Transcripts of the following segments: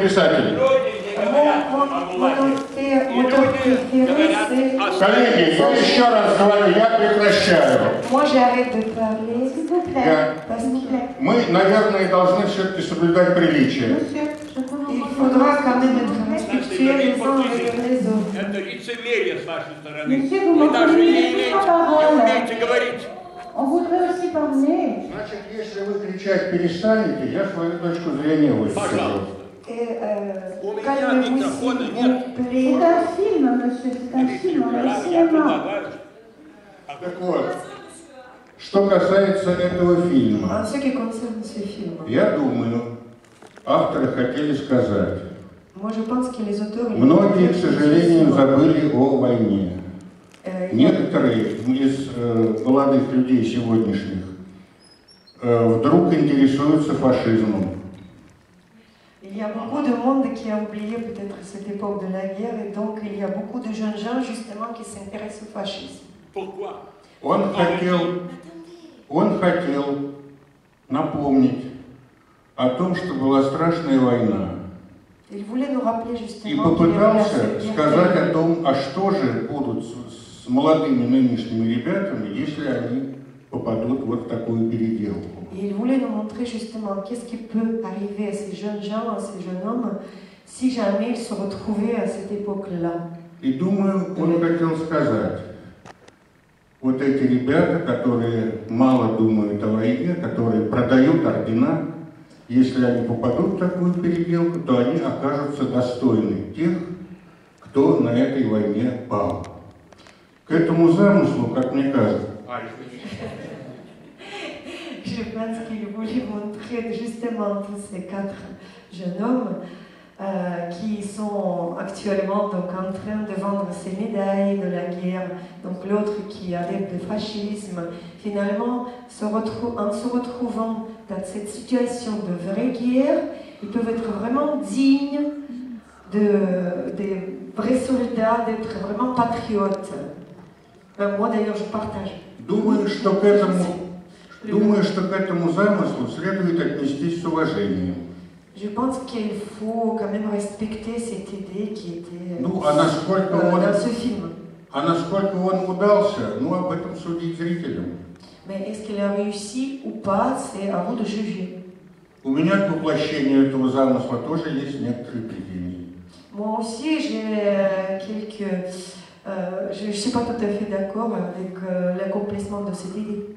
писатель. Коллеги, я еще раз говорю, я прекращаю. Мы, наверное, должны все-таки соблюдать приличие. Это лицемерие с вашей стороны. Вы даже не умеете говорить. Значит, если вы кричать перестанете, я свою точку зрения выскажу. Пожалуйста. У меня микрофона нет. Это фильм, monsieur, это фильм, on a cinéma. Так вот, что касается этого фильма, я думаю, авторы хотели сказать, многие, к сожалению, забыли о войне. Некоторые из молодых людей сегодняшних вдруг интересуются фашизмом. Il y a beaucoup de monde qui a oublié peut-être cette époque de la guerre et donc il y a beaucoup de jeunes gens justement qui s'intéressent au fascisme. Pourquoi? Он хотел напомнить о том, что была страшная война. Il voulait nous rappeler И justement попытался сказать о том, а что же будут с молодыми нынешними ребятами, если они попадут вот в такую переделку. Et il voulait nous montrer justement qu'est-ce qui peut arriver à ces jeunes gens, à ces jeunes hommes, si jamais ils se retrouvaient à cette époque-là. И думаю, он хотел сказать, вот эти ребята, которые мало думают о войне, которые продают ордена, если они попадут в такую переделку, то они окажутся достойны тех, кто на этой войне пал. К этому замыслу, как мне кажется, Je pense qu'il voulait montrer justement tous ces 4 jeunes hommes qui sont actuellement donc en train de vendre ces médailles de la guerre. Donc l'autre qui adepte le fascisme. Finalement, en se retrouvant dans cette situation de vraie guerre, ils peuvent être vraiment dignes des vrais soldats, d'être vraiment patriotes. Moi d'ailleurs, je partage. Думаю, что к этому замыслу следует отнестись с уважением. Je pense qu'il faut quand même respecter cette idée qui était Ну, а насколько dans ce film. он удался, ну, об этом судить зрителям. Mais est-ce qu'il a réussi ou pas, c'est à vous de juger. У меня к воплощению этого замысла тоже есть некоторые претензии. Moi aussi, j'ai quelques... je ne suis pas tout à fait d'accord avec l'accomplissement de cette idée.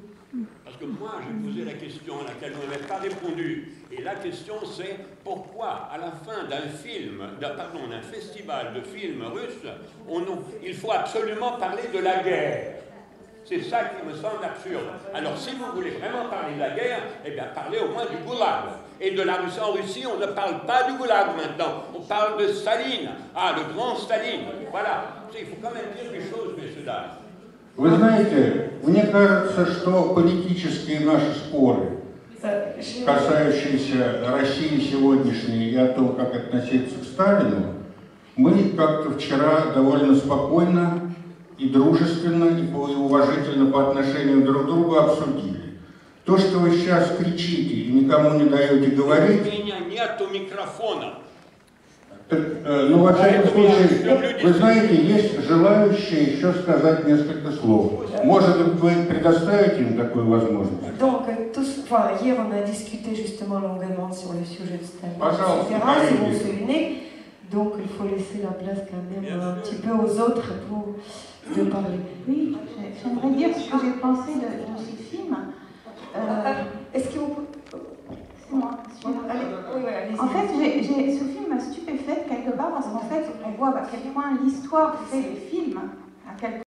Parce que moi, j'ai posé la question à laquelle vous n'avez pas répondu. Et la question, c'est pourquoi, à la fin d'un film, d'un festival de films russes, il faut absolument parler de la guerre. C'est ça qui me semble absurde. Alors, si vous voulez vraiment parler de la guerre, eh bien, parlez au moins du goulag. Et de la Russie. En Russie, on ne parle pas du goulag maintenant. On parle de Staline. Ah, le grand Staline. Voilà. Il faut quand même dire les choses, messieurs, dames. Вы знаете, мне кажется, что политические наши споры, касающиеся России сегодняшней и о том, как относиться к Сталину, мы как-то вчера довольно спокойно и дружественно, и уважительно по отношению друг к другу обсудили. То, что вы сейчас кричите и никому не даете говорить... У меня нету микрофона. Ну, во всяком случае, вы знаете, есть желающие еще сказать несколько слов. Может быть, вы предоставите им такую возможность? Donc, hier, on a discuté justement longuement sur le sujet de Staline, Пожалуйста, etc. Si vous vous souvenez, donc il faut laisser la place quand même un petit peu aux autres pour de parler. Oui, j'aimerais dire ce que j'ai pensé de ce film. Est-ce que vous... C'est moi. En fait, ce film m'a stupéfaite quelque part parce qu'en fait, on voit à quel point l'histoire fait le film, à quel